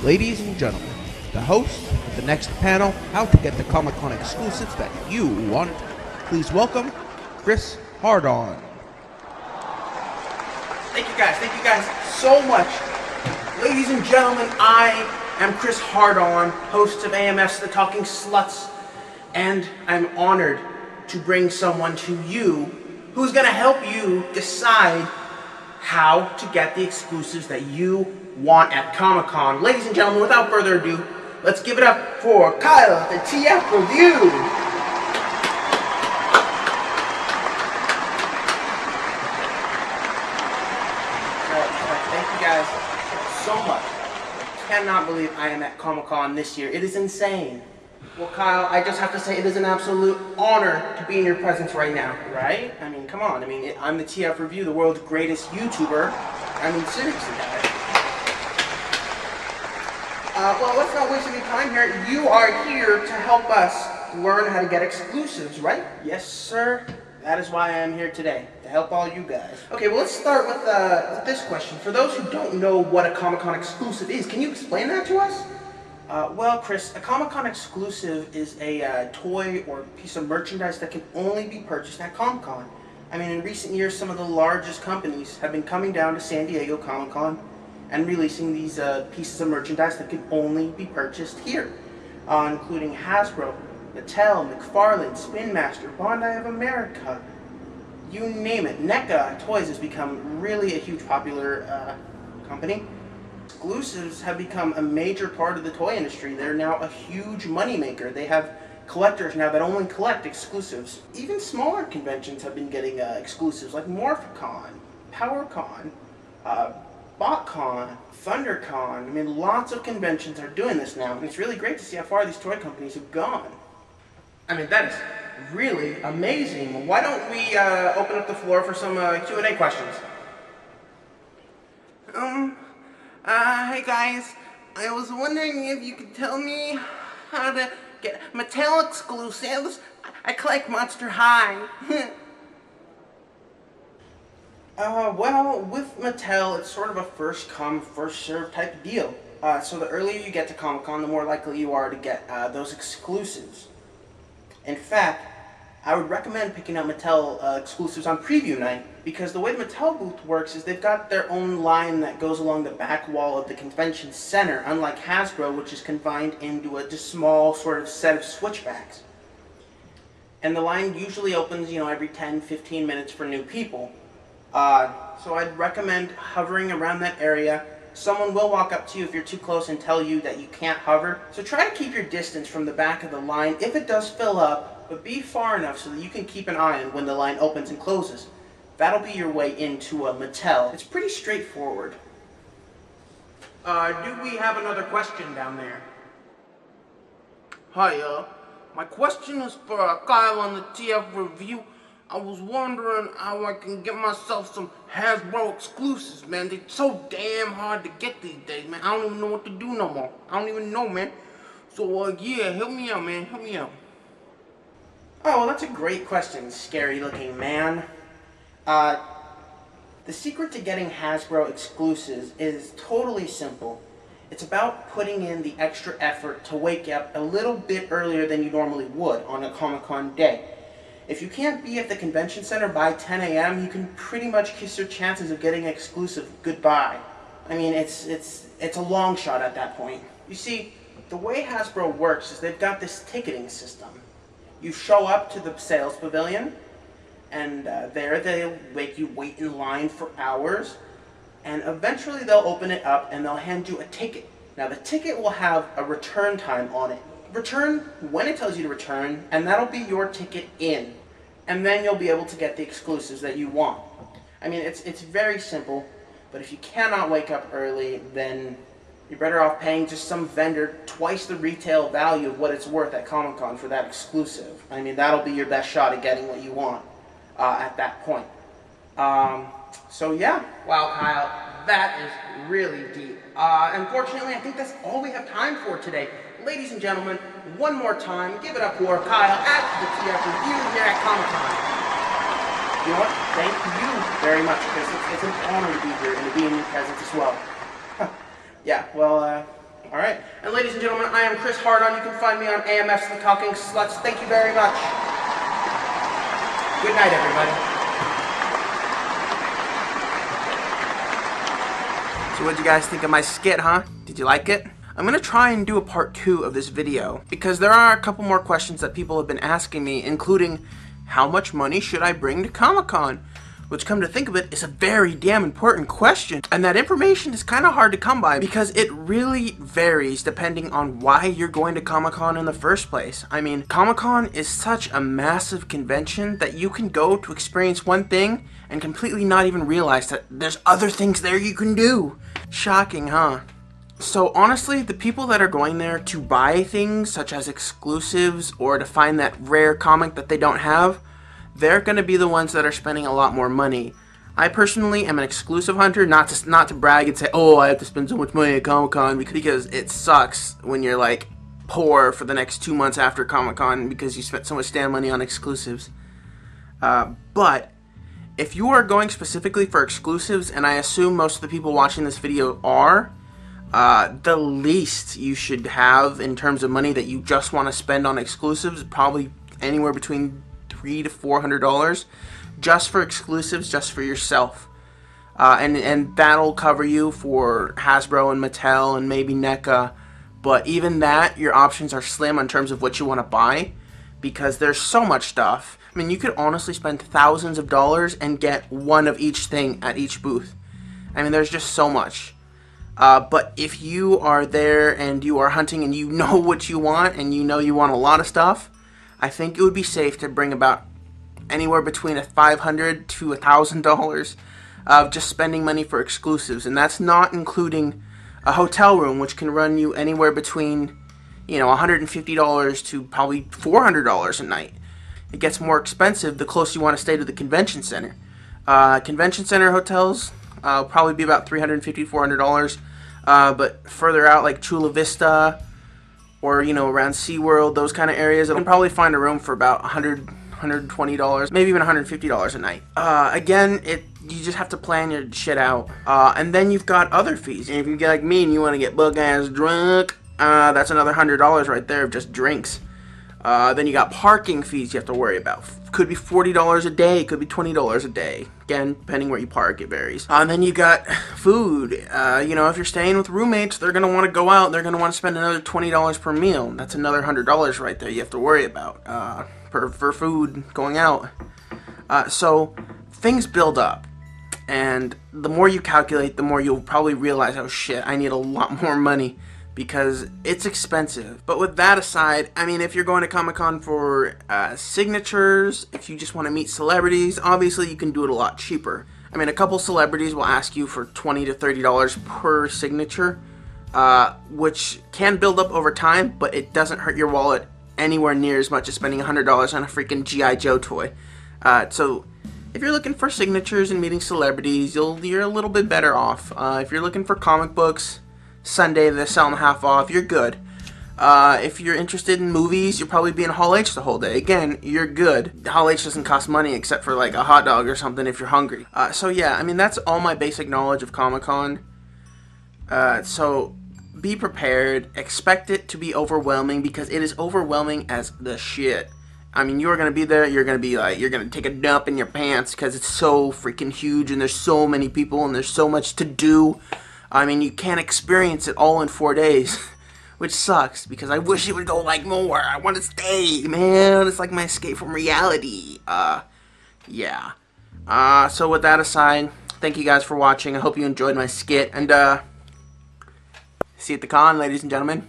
Ladies and gentlemen, the host of the next panel, how to get the Comic-Con exclusives that you want. Please welcome Chris Hardon. Thank you guys so much. Ladies and gentlemen, I am Chris Hardon, host of AMS The Talking Sluts, and I'm honored to bring someone to you who's going to help you decide how to get the exclusives that you want at Comic-Con. Ladies and gentlemen, without further ado, let's give it up for Kyle, the TF Review. Thank you guys so much. I cannot believe I am at Comic-Con this year. It is insane. Well, Kyle, I just have to say it is an absolute honor to be in your presence right now, right? I mean, come on. I mean, I'm the TF Review, the world's greatest YouTuber. I mean, seriously, guys. Well, let's not waste any time here. You are here to help us learn how to get exclusives, right? Yes, sir. That is why I am here today, to help all you guys. Okay, well, let's start with this question. For those who don't know what a Comic-Con exclusive is, can you explain that to us? Well, Chris, a Comic-Con exclusive is a toy or piece of merchandise that can only be purchased at Comic-Con. I mean, in recent years, some of the largest companies have been coming down to San Diego Comic-Con and releasing these pieces of merchandise that can only be purchased here, including Hasbro, Mattel, McFarlane, Spin Master, Bondi of America, you name it. NECA Toys has become really a huge popular company. Exclusives have become a major part of the toy industry. They're now a huge moneymaker. They have collectors now that only collect exclusives. Even smaller conventions have been getting exclusives like Morphicon, PowerCon, BotCon, ThunderCon. I mean, lots of conventions are doing this now, and it's really great to see how far these toy companies have gone. I mean, that is really amazing. Why don't we open up the floor for some Q&A questions? Hey guys, I was wondering if you could tell me how to get Mattel exclusives. I collect Monster High. Well, with Mattel, it's sort of a first come, first served type of deal. So the earlier you get to Comic-Con, the more likely you are to get those exclusives. In fact, I would recommend picking up Mattel exclusives on preview night, because the way the Mattel booth works is they've got their own line that goes along the back wall of the convention center, unlike Hasbro, which is confined into a just small sort of set of switchbacks. And the line usually opens, every 10-15 minutes for new people. So I'd recommend hovering around that area. Someone will walk up to you if you're too close and tell you that you can't hover. So try to keep your distance from the back of the line if it does fill up, but be far enough so that you can keep an eye on when the line opens and closes. That'll be your way into a Mattel. It's pretty straightforward. Do we have another question down there? Hi, my question is for Kyle on the TF Review. I was wondering how I can get myself some Hasbro exclusives, man. They're so damn hard to get these days, man. I don't even know what to do no more. I don't even know, man. So, yeah, help me out, man. Help me out. Oh, well, that's a great question, scary-looking man. The secret to getting Hasbro exclusives is totally simple. It's about putting in the extra effort to wake up a little bit earlier than you normally would on a Comic-Con day. If you can't be at the convention center by 10 a.m., you can pretty much kiss your chances of getting exclusive goodbye. I mean, it's a long shot at that point. You see, the way Hasbro works is they've got this ticketing system. You show up to the sales pavilion, and there they'll make you wait in line for hours, and eventually they'll open it up and they'll hand you a ticket. Now, the ticket will have a return time on it. Return when it tells you to return, and that'll be your ticket in. And then you'll be able to get the exclusives that you want. I mean, it's very simple, but if you cannot wake up early, then you're better off paying just some vendor twice the retail value of what it's worth at Comic-Con for that exclusive. I mean, that'll be your best shot at getting what you want at that point. So yeah. Wow, Kyle, that is really deep. Unfortunately, I think that's all we have time for today. Ladies and gentlemen, one more time, give it up for Kyle at the TF Review here at Comic-Con. You know what? Thank you very much, because it's an honor to be here and to be in your presence as well. Yeah, well, Alright, and ladies and gentlemen, I am Chris Hardon. You can find me on AMF's The Talking Sluts. Thank you very much. Good night, everybody. So what'd you guys think of my skit, huh? Did you like it? I'm gonna try and do a part 2 of this video, because there are a couple more questions that people have been asking me, including, how much money should I bring to Comic-Con? Which, come to think of it, is a very damn important question. And that information is kind of hard to come by because it really varies depending on why you're going to Comic-Con in the first place. I mean, Comic-Con is such a massive convention that you can go to experience one thing and completely not even realize that there's other things there you can do. Shocking, huh? So honestly, the people that are going there to buy things such as exclusives or to find that rare comic that they don't have, they're going to be the ones that are spending a lot more money. I personally am an exclusive hunter, not to brag and say, oh, I have to spend so much money at Comic-Con, because it sucks when you're like poor for the next 2 months after Comic-Con because you spent so much damn money on exclusives. But if you are going specifically for exclusives, and I assume most of the people watching this video are, the least you should have in terms of money that you just want to spend on exclusives is probably anywhere between $300 to $400 just for exclusives, just for yourself, and that'll cover you for Hasbro and Mattel and maybe NECA. But even that, your options are slim in terms of what you want to buy, because there's so much stuff. I mean, you could honestly spend thousands of dollars and get one of each thing at each booth. I mean, there's just so much. But if you are there and you are hunting and you know what you want and you know you want a lot of stuff, I think it would be safe to bring about anywhere between $500 to $1,000 of just spending money for exclusives, and that's not including a hotel room, which can run you anywhere between, $150 to probably $400 a night. It gets more expensive the closer you want to stay to the convention center. Convention center hotels probably be about $350 to $400, but further out like Chula Vista, or, around SeaWorld, those kind of areas, you can probably find a room for about $100, $120, maybe even $150 a night. Again, you just have to plan your shit out. And then you've got other fees. And if you get like me and you want to get bug-ass drunk, that's another $100 right there of just drinks. Then you got parking fees you have to worry about. Could be $40 a day, could be $20 a day. Again, depending where you park, it varies. And then you got food. If you're staying with roommates, they're going to want to go out. They're going to want to spend another $20 per meal. That's another $100 right there you have to worry about for food going out. So things build up. And the more you calculate, the more you'll probably realize, oh shit, I need a lot more money, because it's expensive. But with that aside, I mean, if you're going to Comic-Con for signatures, if you just want to meet celebrities, obviously you can do it a lot cheaper. I mean, a couple celebrities will ask you for $20 to $30 per signature, which can build up over time, but it doesn't hurt your wallet anywhere near as much as spending $100 on a freaking G.I. Joe toy. So if you're looking for signatures and meeting celebrities, you're a little bit better off. If you're looking for comic books, Sunday they're selling half off, you're good. If you're interested in movies, you'll probably be in Hall H the whole day. Again, you're good. Hall H doesn't cost money except for like a hot dog or something if you're hungry. So yeah, I mean, that's all my basic knowledge of Comic-Con. So be prepared. Expect it to be overwhelming, because it is overwhelming as the shit. I mean, you're going to be there, you're going to take a dump in your pants because it's so freaking huge and there's so many people and there's so much to do. I mean, you can't experience it all in 4 days, which sucks, because I wish it would go like more. I want to stay, man. It's like my escape from reality. Yeah. So with that aside, thank you guys for watching. I hope you enjoyed my skit, and see you at the con, ladies and gentlemen.